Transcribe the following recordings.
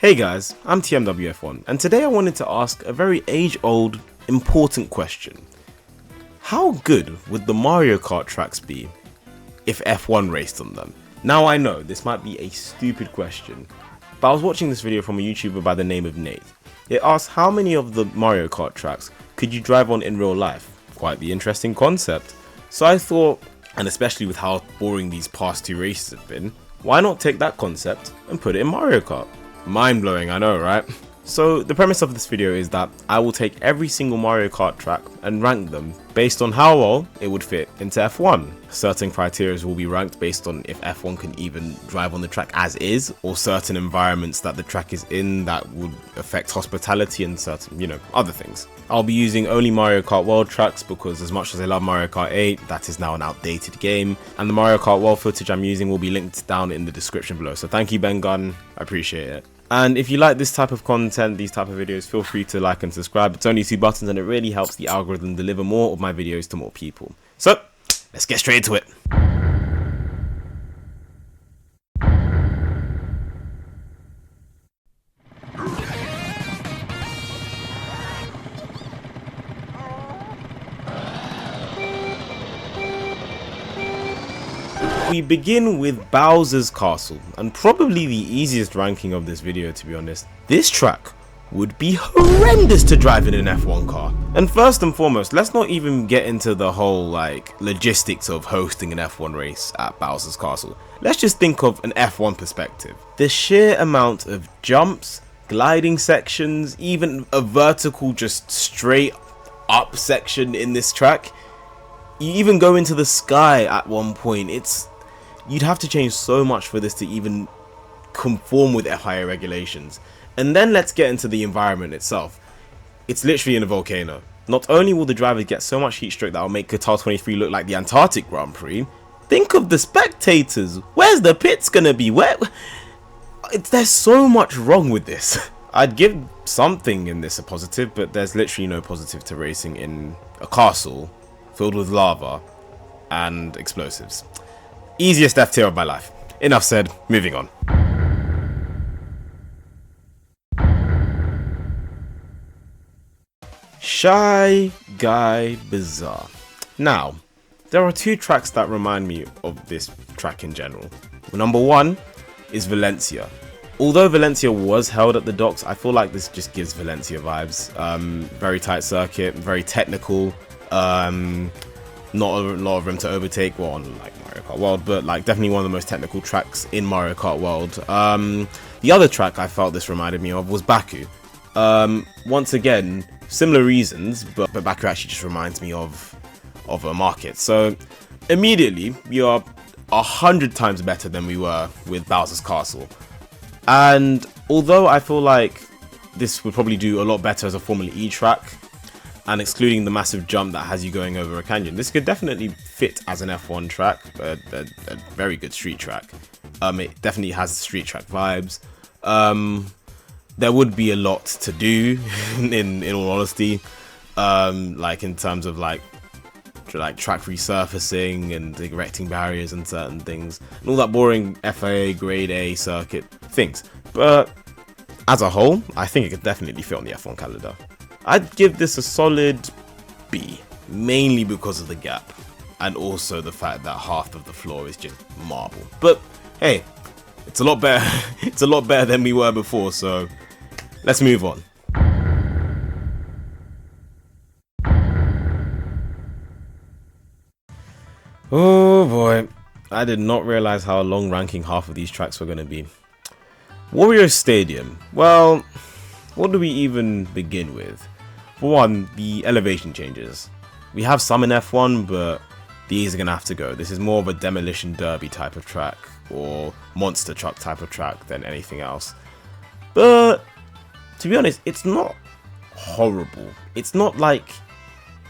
Hey guys, I'm TMWF1 and today I wanted to ask a very age-old, important question. How good would the Mario Kart tracks be if F1 raced on them? Now I know this might be a stupid question, but I was watching this video from a YouTuber by the name of Nate. It asked how many of the Mario Kart tracks could you drive on in real life? Quite the interesting concept. So I thought, and especially with how boring these past two races have been, why not take that concept and put it in Mario Kart? Mind blowing, I know, right? So the premise of this video is that I will take every single Mario Kart track and rank them based on how well it would fit into F1. Certain criteria will be ranked based on if F1 can even drive on the track as is, or certain environments that the track is in that would affect hospitality and certain, other things. I'll be using only Mario Kart World Tracks because as much as I love Mario Kart 8, that is now an outdated game, and the Mario Kart World footage I'm using will be linked down in the description below. So thank you, Ben Gunn, I appreciate it. And if you like this type of content, these type of videos, feel free to like and subscribe. It's only 2 buttons and it really helps the algorithm deliver more of my videos to more people. So, let's get straight into it. We begin with Bowser's Castle, and probably the easiest ranking of this video, to be honest. This track would be horrendous to drive in an F1 car. And first and foremost, let's not even get into the whole logistics of hosting an F1 race at Bowser's Castle. Let's just think of an F1 perspective. The sheer amount of jumps, gliding sections, even a vertical just straight up section in this track. You even go into the sky at one point. You'd have to change so much for this to even conform with FIA regulations. And then let's get into the environment itself. It's literally in a volcano. Not only will the drivers get so much heat stroke that will make Qatar 23 look like the Antarctic Grand Prix, think of the spectators. Where's the pits gonna be? There's so much wrong with this. I'd give something in this a positive, but there's literally no positive to racing in a castle filled with lava and explosives. Easiest F tier of my life. Enough said, moving on. Shy Guy Bazaar. Now, there are 2 tracks that remind me of this track in general. Number 1 is Valencia. Although Valencia was held at the docks, I feel like this just gives Valencia vibes. Very tight circuit, very technical. Not a lot of room to overtake, well, on Mario Kart World, but definitely one of the most technical tracks in Mario Kart World. The other track I felt this reminded me of was Baku. Once again, similar reasons, but Baku actually just reminds me of a market. So immediately we are 100 times better than we were with Bowser's Castle. And although I feel like this would probably do a lot better as a Formula E track, and excluding the massive jump that has you going over a canyon, this could definitely fit as an F1 track, a very good street track. It definitely has street track vibes. There would be a lot to do, in all honesty, in terms of track resurfacing and erecting barriers and certain things, and all that boring FIA grade A circuit things. But as a whole, I think it could definitely fit on the F1 calendar. I'd give this a solid B, mainly because of the gap, and also the fact that half of the floor is just marble. But hey, it's a lot better. It's a lot better than we were before. So let's move on. Oh boy, I did not realize how long ranking half of these tracks were going to be. Wario Stadium. Well, what do we even begin with? For one, the elevation changes. We have some in F1, but these are going to have to go. This is more of a demolition derby type of track, or monster truck type of track than anything else. But to be honest, it's not horrible. It's not like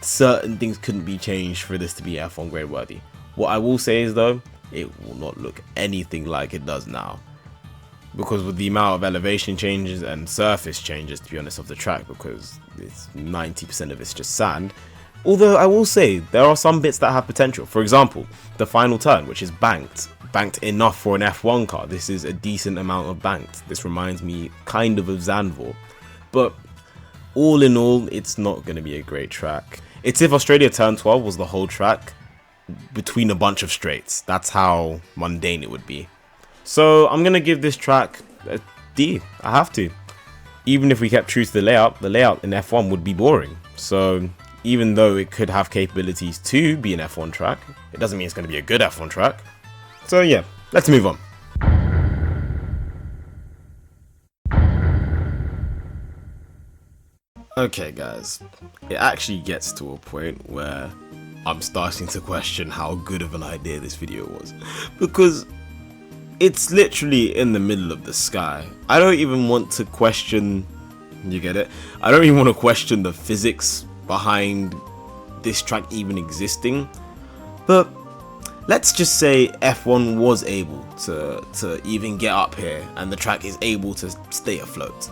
certain things couldn't be changed for this to be F1 grade worthy. What I will say is though, it will not look anything like it does now, because with the amount of elevation changes and surface changes, to be honest, of the track, because it's 90% of it's just sand, Although I will say, there are some bits that have potential. For example, the final turn, which is banked. Banked enough for an F1 car. This is a decent amount of banked. This reminds me kind of Zandvoort. But all in all, it's not going to be a great track. It's if Australia Turn 12 was the whole track between a bunch of straights. That's how mundane it would be. So I'm going to give this track a D. I have to. Even if we kept true to the layout in F1 would be boring. So even though it could have capabilities to be an F1 track, it doesn't mean it's going to be a good F1 track. So yeah, let's move on. Okay guys, it actually gets to a point where I'm starting to question how good of an idea this video was. Because it's literally in the middle of the sky. I don't even want to question, you get it? I don't even want to question the physics behind this track even existing. But let's just say F1 was able to even get up here and the track is able to stay afloat.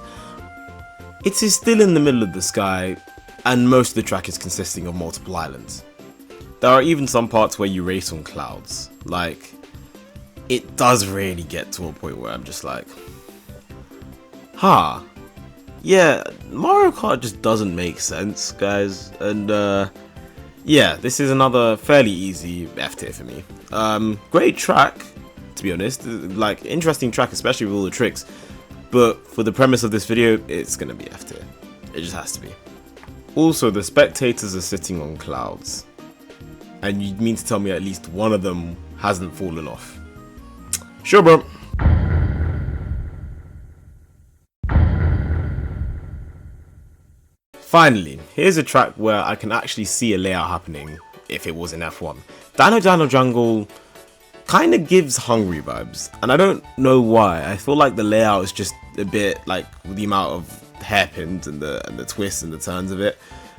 It is still in the middle of the sky and most of the track is consisting of multiple islands. There are even some parts where you race on clouds. Like, it does really get to a point where I'm just like, yeah, Mario Kart just doesn't make sense, guys. And yeah, this is another fairly easy F tier for me. Great track, to be honest. Like, interesting track, especially with all the tricks. But for the premise of this video, it's gonna be F tier. It just has to be. Also, the spectators are sitting on clouds. And you mean to tell me at least one of them hasn't fallen off? Sure, bro. Finally, here's a track where I can actually see a layout happening if it was in F1. Dino Dino Jungle kind of gives Hungry vibes, and I don't know why. I feel like the layout is just a bit like the amount of hairpins and the twists and the turns of it.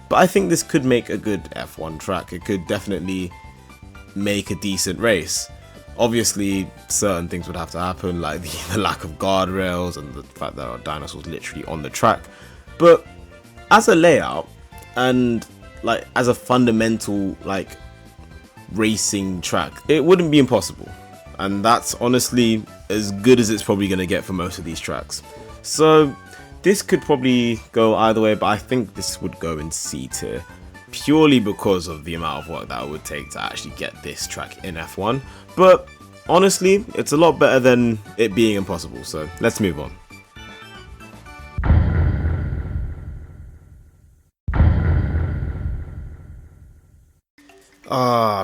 But I think this could make a good F1 track. It could definitely make a decent race. Obviously, certain things would have to happen, like the lack of guardrails and the fact that there are dinosaurs literally on the track. But as a layout and like as a fundamental like racing track, it wouldn't be impossible. And that's honestly as good as it's probably going to get for most of these tracks. So this could probably go either way, but I think this would go in C tier. Purely because of the amount of work that it would take to actually get this track in F1. But honestly, it's a lot better than it being impossible, so let's move on.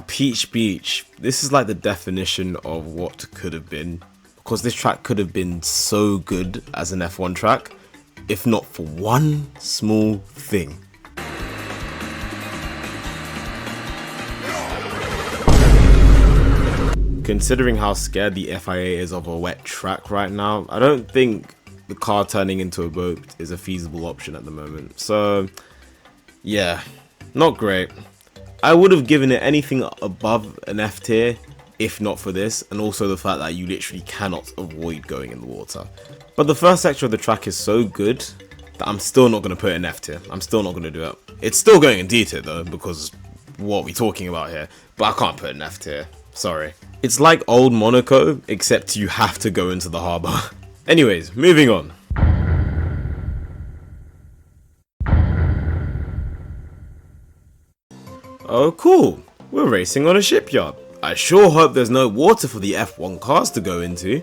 Peach Beach. This is like the definition of what could have been. Because this track could have been so good as an F1 track, if not for one small thing. Considering how scared the FIA is of a wet track right now, I don't think the car turning into a boat is a feasible option at the moment. So yeah, not great. I would have given it anything above an F tier if not for this, and also the fact that you literally cannot avoid going in the water. But the first section of the track is so good that I'm still not going to put it in F tier. I'm still not going to do it. It's still going in D tier though, because what are we talking about here? But I can't put it in F tier. Sorry. It's like old Monaco, except you have to go into the harbour. Anyways, moving on. Oh cool, we're racing on a shipyard. I sure hope there's no water for the F1 cars to go into.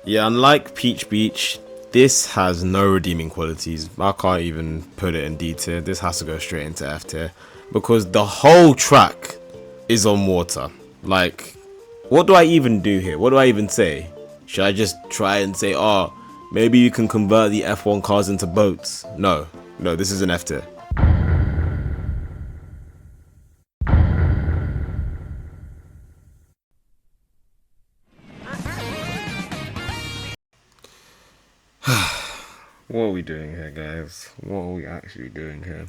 Yeah, unlike Peach Beach, this has no redeeming qualities. I can't even put it in D tier. This has to go straight into F tier. Because the whole track is on water. Like, what do I even do here? What do I even say? Should I just try and say, oh, maybe you can convert the F1 cars into boats? No, this is an F tier. What are we doing here, guys? What are we actually doing here?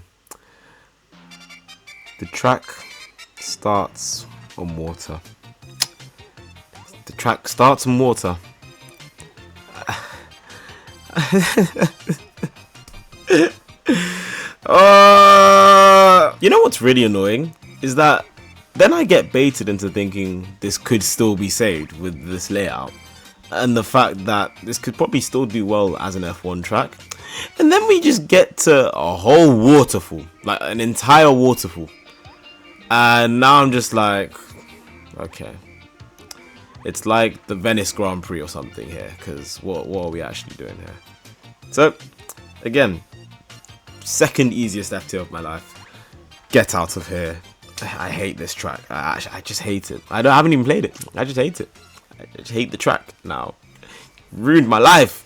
The track starts on water. The track starts on water. You know what's really annoying is that then I get baited into thinking this could still be saved with this layout, and the fact that this could probably still do well as an F1 track, and then we just get to a whole waterfall, like an entire waterfall, and now I'm just like, okay, it's like the Venice Grand Prix or something here, because what are we actually doing here? So again, second easiest F tier of my life. Get out of here. I hate this track. I just hate it. I haven't even played it. I just hate it. I just hate the track now. Ruined my life.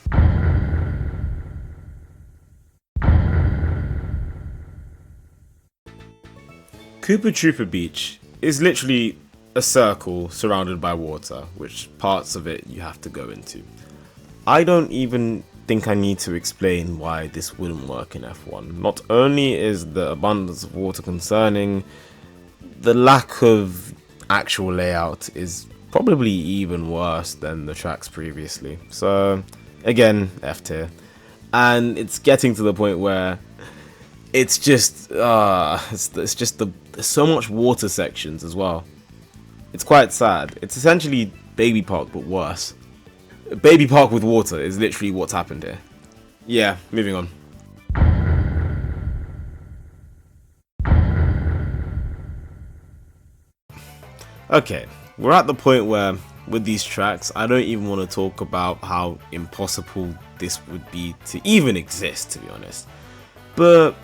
Koopa Troopa Beach is literally a circle surrounded by water, which parts of it you have to go into. I don't even think I need to explain why this wouldn't work in F1. Not only is the abundance of water concerning, the lack of actual layout is probably even worse than the tracks previously. So again, F tier. And it's getting to the point where it's just there's so much water sections as well. It's quite sad. It's essentially Baby Park but worse. Baby Park with water is literally what's happened here. Yeah, moving on. Okay, we're at the point where with these tracks, I don't even want to talk about how impossible this would be to even exist, to be honest. But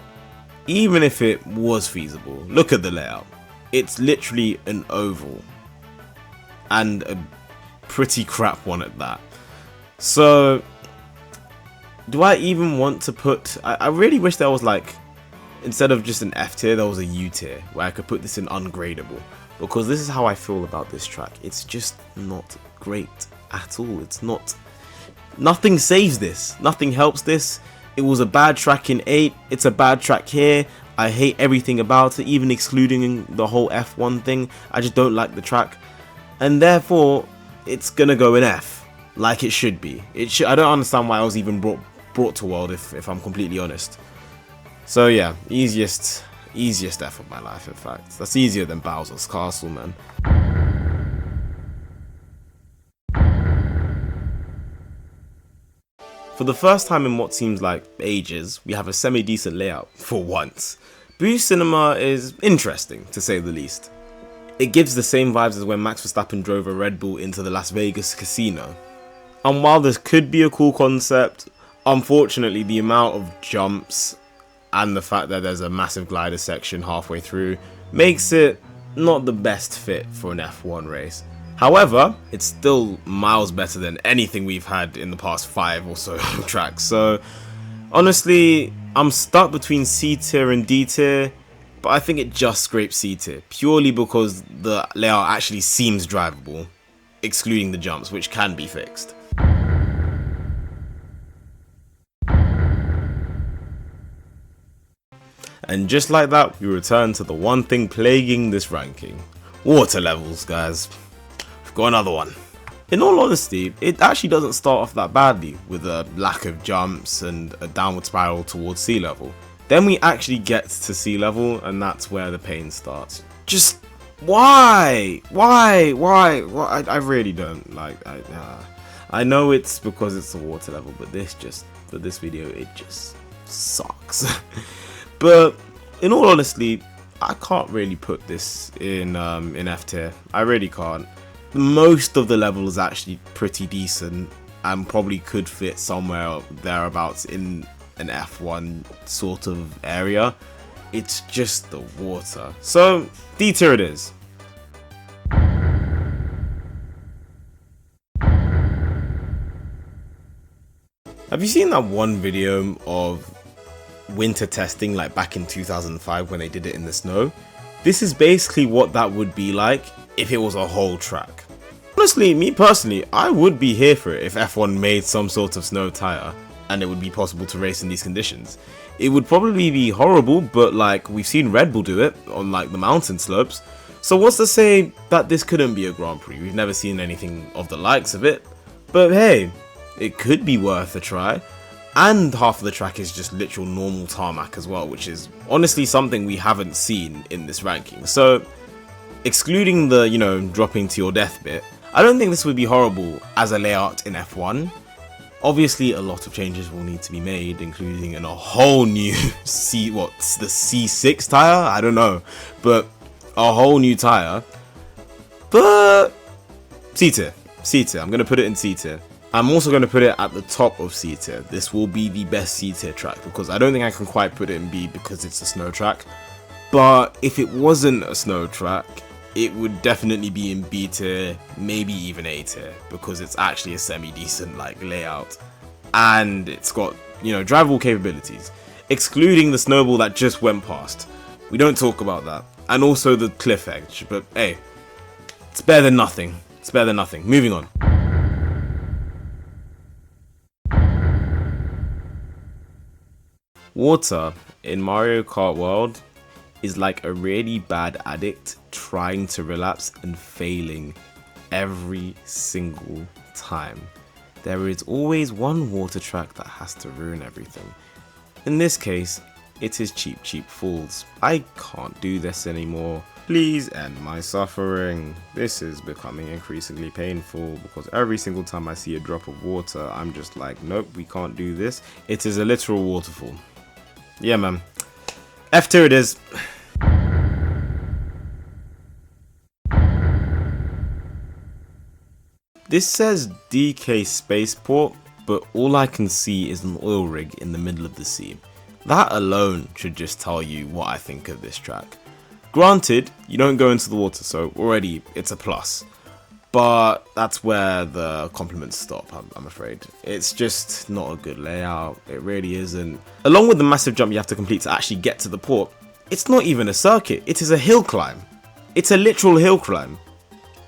even if it was feasible, look at the layout. It's literally an oval, and a pretty crap one at that. So do I even want to put, I really wish there was, like, instead of just an F tier, there was a U tier where I could put this in ungradable, because this is how I feel about this track. It's just not great at all. It's not, nothing saves this, nothing helps this. It was a bad track in 8, it's a bad track here. I hate everything about it, even excluding the whole F1 thing. I just don't like the track, and therefore it's gonna go in F. Like it should be. I don't understand why I was even brought to World, if I'm completely honest. So yeah, easiest F of my life, in fact. That's easier than Bowser's Castle, man. For the first time in what seems like ages, we have a semi-decent layout, for once. Boost Cinema is interesting, to say the least. It gives the same vibes as when Max Verstappen drove a Red Bull into the Las Vegas casino. And while this could be a cool concept, unfortunately the amount of jumps and the fact that there's a massive glider section halfway through makes it not the best fit for an F1 race. However, it's still miles better than anything we've had in the past 5 or so tracks. So honestly, I'm stuck between C tier and D tier, but I think it just scrapes C tier purely because the layout actually seems drivable, excluding the jumps, which can be fixed. And just like that, we return to the one thing plaguing this ranking. Water levels, guys. We've got another one. In all honesty, it actually doesn't start off that badly, with a lack of jumps and a downward spiral towards sea level. Then we actually get to sea level, and that's where the pain starts. Just why? I really don't like. I know it's because it's the water level, but for this video, it just sucks. But in all honesty, I can't really put this in F tier. I really can't. Most of the level is actually pretty decent and probably could fit somewhere thereabouts in an F1 sort of area. It's just the water. So D tier it is. Have you seen that one video of winter testing, like back in 2005 when they did it in the snow? This is basically what that would be like if it was a whole track. Honestly, me personally, I would be here for it if F1 made some sort of snow tire and it would be possible to race in these conditions. It would probably be horrible, but like we've seen Red Bull do it on like the mountain slopes. So what's to say that this couldn't be a Grand Prix? We've never seen anything of the likes of it, but hey, it could be worth a try. And half of the track is just literal normal tarmac as well, which is honestly something we haven't seen in this ranking. So, excluding the, dropping to your death bit, I don't think this would be horrible as a layout in F1. Obviously, a lot of changes will need to be made, including in a whole new the C6 tyre? I don't know, but a whole new tyre. But C tier, I'm gonna put it in C tier. I'm also going to put it at the top of C tier. This will be the best C tier track because I don't think I can quite put it in B because it's a snow track. But if it wasn't a snow track, it would definitely be in B tier, maybe even A tier, because it's actually a semi-decent layout. And it's got, drivable capabilities. Excluding the snowball that just went past. We don't talk about that. And also the cliff edge. But hey, it's better than nothing. It's better than nothing. Moving on. Water in Mario Kart World is like a really bad addict trying to relapse and failing every single time. There is always one water track that has to ruin everything. In this case, it is Cheap Fools. I can't do this anymore. Please end my suffering. This is becoming increasingly painful because every single time I see a drop of water, I'm just like, nope, we can't do this. It is a literal waterfall. Yeah, man. F tier it is. This says DK Spaceport, but all I can see is an oil rig in the middle of the sea. That alone should just tell you what I think of this track. Granted, you don't go into the water, so already it's a plus. But that's where the compliments stop, I'm afraid. It's just not a good layout, it really isn't. Along with the massive jump you have to complete to actually get to the port, it's not even a circuit, it is a hill climb. It's a literal hill climb.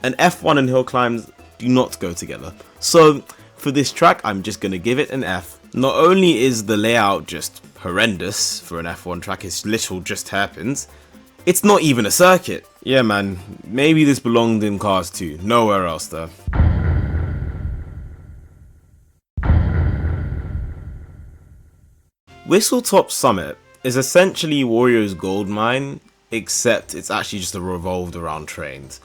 And F1 and hill climbs do not go together. So for this track, I'm just gonna give it an F. Not only is the layout just horrendous for an F1 track, it's literal just hairpins. It's not even a circuit. Yeah, man, maybe this belonged in Cars 2. Nowhere else, though. Whistletop Summit is essentially Wario's gold mine, except it's actually just revolved around trains.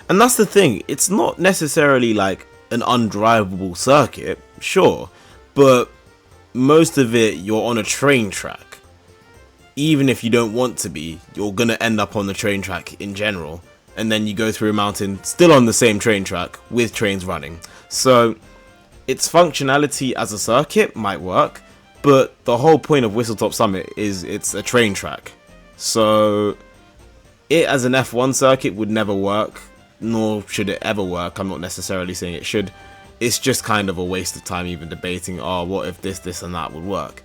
And that's the thing, it's not necessarily like an undrivable circuit, sure, but most of it you're on a train track. Even if you don't want to be, you're gonna end up on the train track in general, and then you go through a mountain still on the same train track with trains running. So its functionality as a circuit might work, but the whole point of Whistletop Summit is it's a train track. So it as an F1 circuit would never work, nor should it ever work. I'm not necessarily saying it should. It's just kind of a waste of time even debating, oh, what if this and that would work?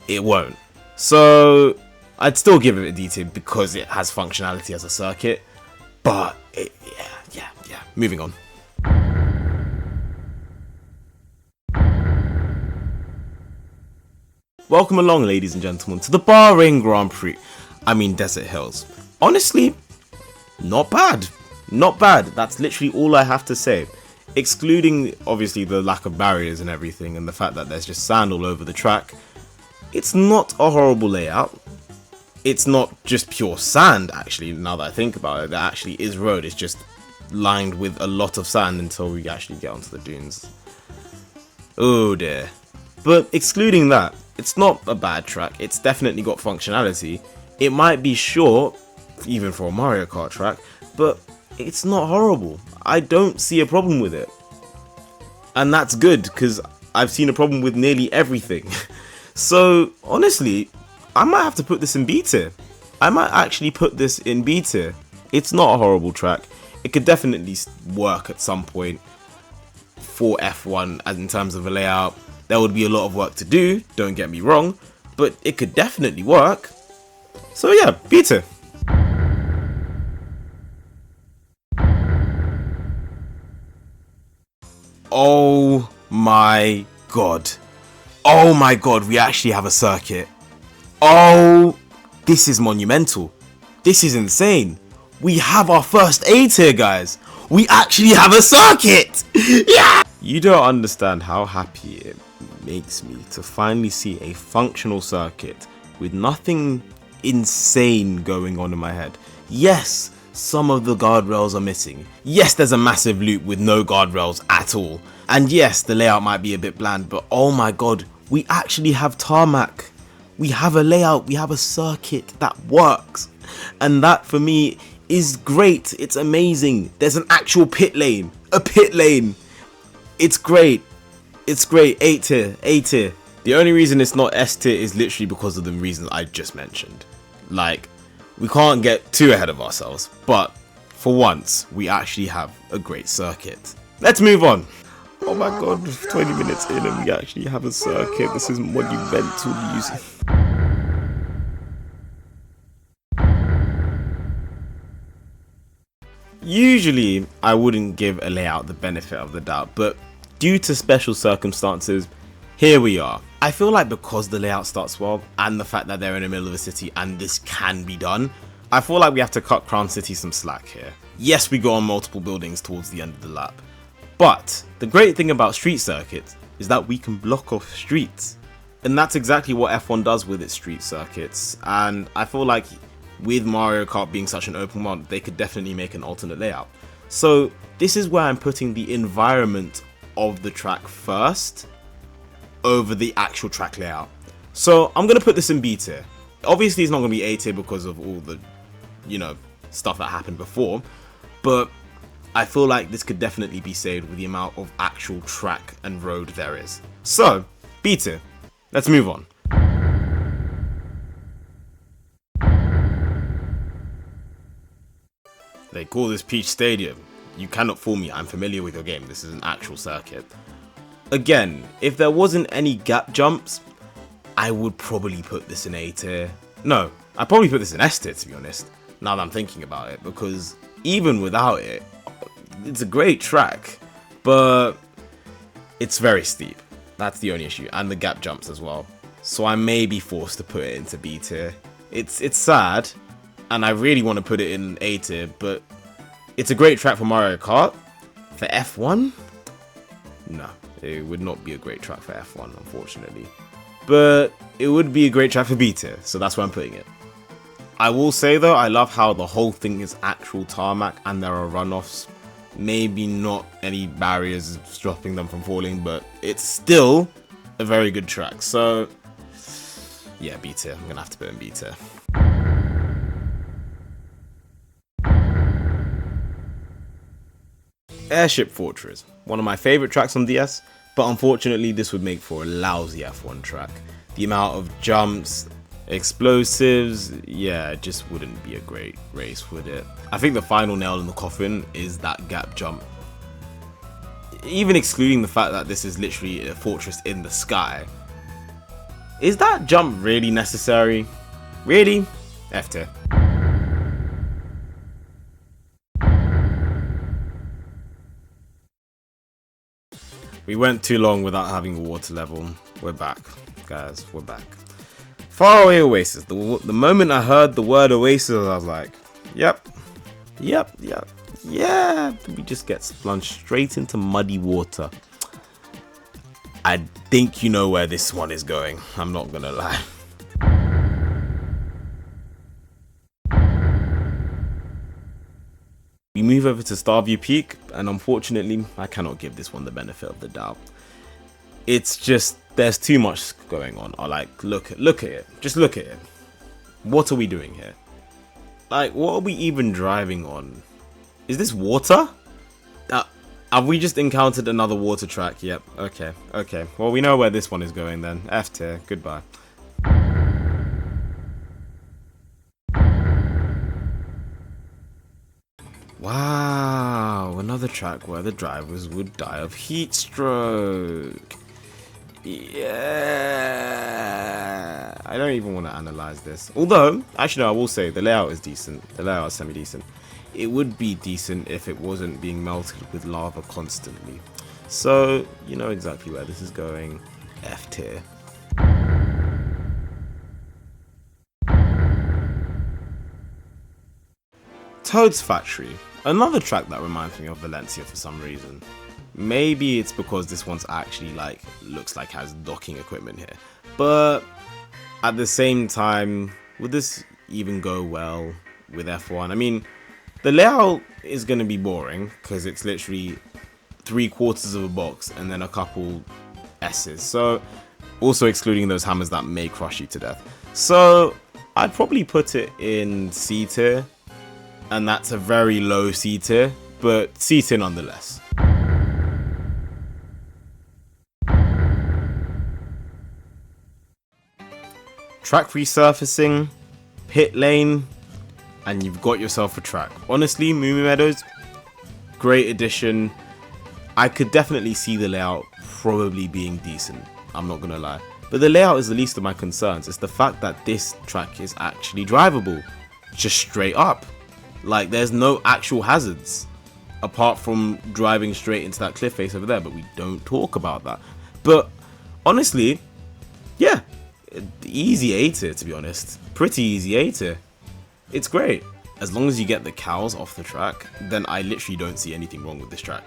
It won't. So I'd still give it a D tier because it has functionality as a circuit, but yeah. Moving on. Welcome along, ladies and gentlemen, to the Bahrain Grand Prix. I mean, Desert Hills. Honestly, not bad. Not bad. That's literally all I have to say. Excluding, obviously, the lack of barriers and everything, and the fact that there's just sand all over the track. It's not a horrible layout. It's not just pure sand, actually, now that I think about it. That actually is road. It's just lined with a lot of sand until we actually get onto the dunes. Oh dear. But excluding that, it's not a bad track. It's definitely got functionality. It might be short, even for a Mario Kart track, but it's not horrible. I don't see a problem with it. And that's good, because I've seen a problem with nearly everything. So, honestly, I might have to put this in B tier. I might actually put this in B tier. It's not a horrible track. It could definitely work at some point for F1 as in terms of a layout. There would be a lot of work to do, don't get me wrong, but it could definitely work. So yeah, B tier. Oh my god. Oh my god, we actually have a circuit. Oh, this is monumental. This is insane. We have our first A tier, guys. We actually have a circuit. Yeah. You don't understand how happy makes me to finally see a functional circuit with nothing insane going on in my head. Yes, some of the guardrails are missing. Yes, there's a massive loop with no guardrails at all. And yes, the layout might be a bit bland, but oh my god, we actually have tarmac. We have a layout, we have a circuit that works. And that for me is great. It's amazing. There's an actual pit lane. A pit lane. It's great. It's great. 8 tier. A tier. The only reason it's not S tier is literally because of the reasons I just mentioned. Like, we can't get too ahead of ourselves, but for once, we actually have a great circuit. Let's move on. Oh my god, 20 minutes in and we actually have a circuit. This is monumental music. Usually, I wouldn't give a layout the benefit of the doubt, but due to special circumstances, here we are. I feel like because the layout starts well, and the fact that they're in the middle of a city and this can be done, I feel like we have to cut Crown City some slack here. Yes, we go on multiple buildings towards the end of the lap, but the great thing about street circuits is that we can block off streets. And that's exactly what F1 does with its street circuits, and I feel like with Mario Kart being such an open one, they could definitely make an alternate layout. So this is where I'm putting the environment of the track first over the actual track layout. So I'm going to put this in B tier. Obviously it's not going to be A tier because of all the, stuff that happened before, but I feel like this could definitely be saved with the amount of actual track and road there is. So, B tier. Let's move on. They call this Peach Stadium. You cannot fool me, I'm familiar with your game, this is an actual circuit. Again, if there wasn't any gap jumps, I would probably put this in A tier. No, I'd probably put this in S tier to be honest, now that I'm thinking about it, because even without it, it's a great track, but it's very steep. That's the only issue, and the gap jumps as well. So I may be forced to put it into B tier. It's sad, and I really want to put it in A tier, but it's a great track for Mario Kart. For F1? No, it would not be a great track for F1, unfortunately. But it would be a great track for B tier, so that's where I'm putting it. I will say though, I love how the whole thing is actual tarmac and there are runoffs. Maybe not any barriers stopping them from falling, but it's still a very good track. So yeah, B tier. I'm gonna have to put in B tier. Airship Fortress, one of my favourite tracks on DS, but unfortunately this would make for a lousy F1 track. The amount of jumps, explosives, yeah, it just wouldn't be a great race, would it? I think the final nail in the coffin is that gap jump. Even excluding the fact that this is literally a fortress in the sky, is that jump really necessary? Really? F tier. We went too long without having a water level. We're back, guys, we're back. Faraway Oasis. The moment I heard the word Oasis, I was like, yep. Yeah. We just get plunged straight into muddy water. I think you know where this one is going. I'm not gonna lie. We move over to Starview Peak, and unfortunately, I cannot give this one the benefit of the doubt. It's just, there's too much going on. I like, look at it. Just look at it. What are we doing here? Like, what are we even driving on? Is this water? Have we just encountered another water track? Yep, okay. Well, we know where this one is going then. F tier, goodbye. Wow, another track where the drivers would die of heat stroke. Yeah, I don't even want to analyze this. Although, actually, no, I will say the layout is decent. The layout is semi-decent. It would be decent if it wasn't being melted with lava constantly. So, you know exactly where this is going. F tier. Toad's Factory. Another track that reminds me of Valencia for some reason. Maybe it's because this one's actually like looks like has docking equipment here, but at the same time, would this even go well with F1? I mean, the layout is going to be boring because it's literally 3/4 of a box and then a couple S's, so also excluding those hammers that may crush you to death. So I'd probably put it in C tier, and that's a very low C tier, but C tier nonetheless. Track resurfacing, pit lane, and you've got yourself a track. Honestly, Moo Meadows, great addition. I could definitely see the layout probably being decent, I'm not gonna lie. But the layout is the least of my concerns. It's the fact that this track is actually drivable, just straight up. Like, there's no actual hazards, apart from driving straight into that cliff face over there, but we don't talk about that. But honestly, yeah, easy A tier, to be honest. Pretty easy A tier. It's great. As long as you get the cows off the track, then I literally don't see anything wrong with this track.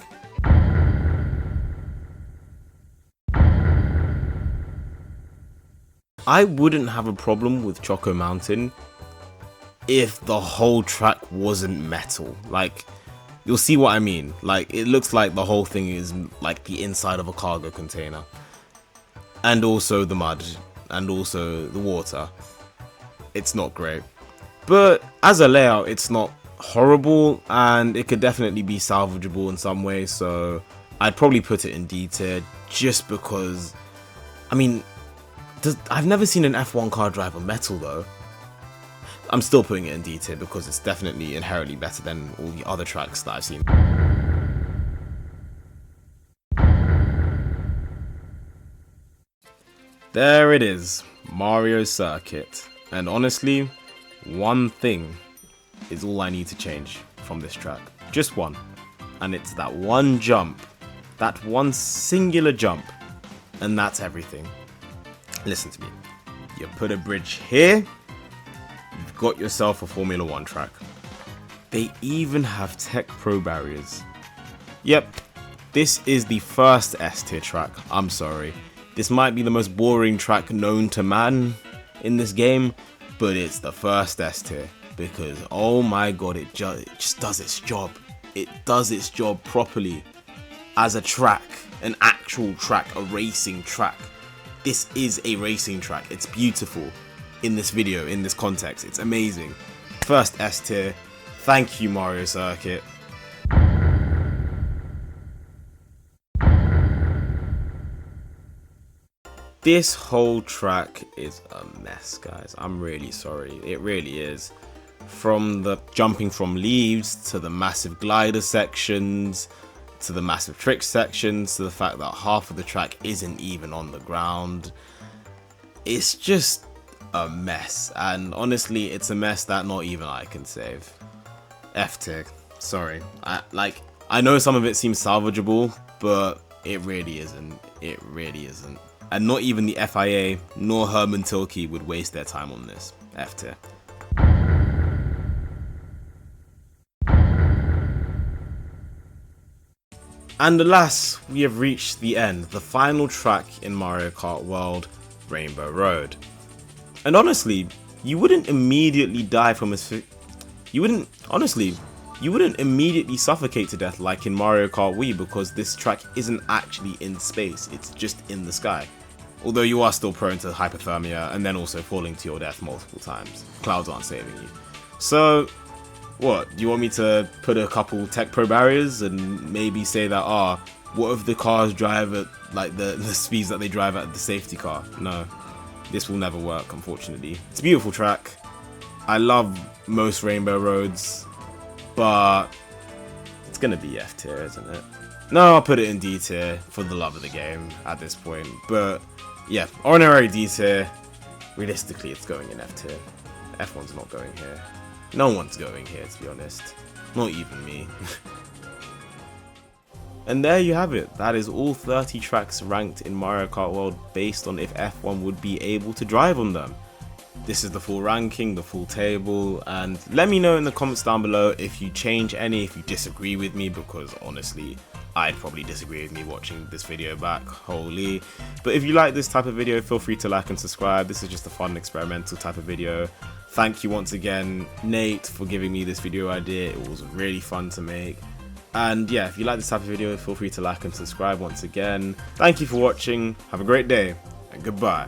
I wouldn't have a problem with Choco Mountain if the whole track wasn't metal. Like, you'll see what I mean. Like, it looks like the whole thing is like the inside of a cargo container. And also the mud. And also the water. It's not great. But as a layout, it's not horrible, and it could definitely be salvageable in some way, so I'd probably put it in D tier, just because, I mean, I've never seen an F1 car drive on metal though. I'm still putting it in D tier because it's definitely inherently better than all the other tracks that I've seen. There it is, Mario Circuit. And honestly, one thing is all I need to change from this track. Just one. And it's that one jump. That one singular jump. And that's everything. Listen to me. You put a bridge here, you've got yourself a Formula 1 track. They even have Tech Pro barriers. Yep, this is the first S tier track. I'm sorry. This might be the most boring track known to man in this game, but it's the first S tier because, oh my god, it just does its job. It does its job properly as a track, an actual track, a racing track. This is a racing track. It's beautiful in this video, in this context. It's amazing. First S tier. Thank you, Mario Circuit. This whole track is a mess, guys. I'm really sorry. It really is. From the jumping from leaves, to the massive glider sections, to the massive trick sections, to the fact that half of the track isn't even on the ground. It's just a mess. And honestly, it's a mess that not even I can save. F tier. Sorry. I know some of it seems salvageable, but it really isn't. It really isn't. And not even the FIA nor Herman Tilke would waste their time on this. F tier. And alas, we have reached the end, the final track in Mario Kart World, Rainbow Road. And honestly, you wouldn't immediately die from you wouldn't immediately suffocate to death like in Mario Kart Wii, because this track isn't actually in space, it's just in the sky. Although you are still prone to hypothermia and then also falling to your death multiple times. Clouds aren't saving you. So, what? Do you want me to put a couple Tech Pro barriers and maybe say that, what if the cars drive at like the speeds that they drive at the safety car? No, this will never work, unfortunately. It's a beautiful track. I love most Rainbow Roads, but it's gonna be F tier, isn't it? No, I'll put it in D tier for the love of the game at this point. But yeah, honorary D tier. Realistically, it's going in F tier. F1's not going here. No one's going here, to be honest. Not even me. And there you have it. That is all 30 tracks ranked in Mario Kart World based on if F1 would be able to drive on them. This is the full ranking, the full table, and let me know in the comments down below if you change any, if you disagree with me, because honestly, I'd probably disagree with me watching this video back, holy. But if you like this type of video, feel free to like and subscribe. This is just a fun experimental type of video. Thank you once again, Nate, for giving me this video idea. It was really fun to make. And yeah, if you like this type of video, feel free to like and subscribe once again. Thank you for watching, have a great day, and goodbye.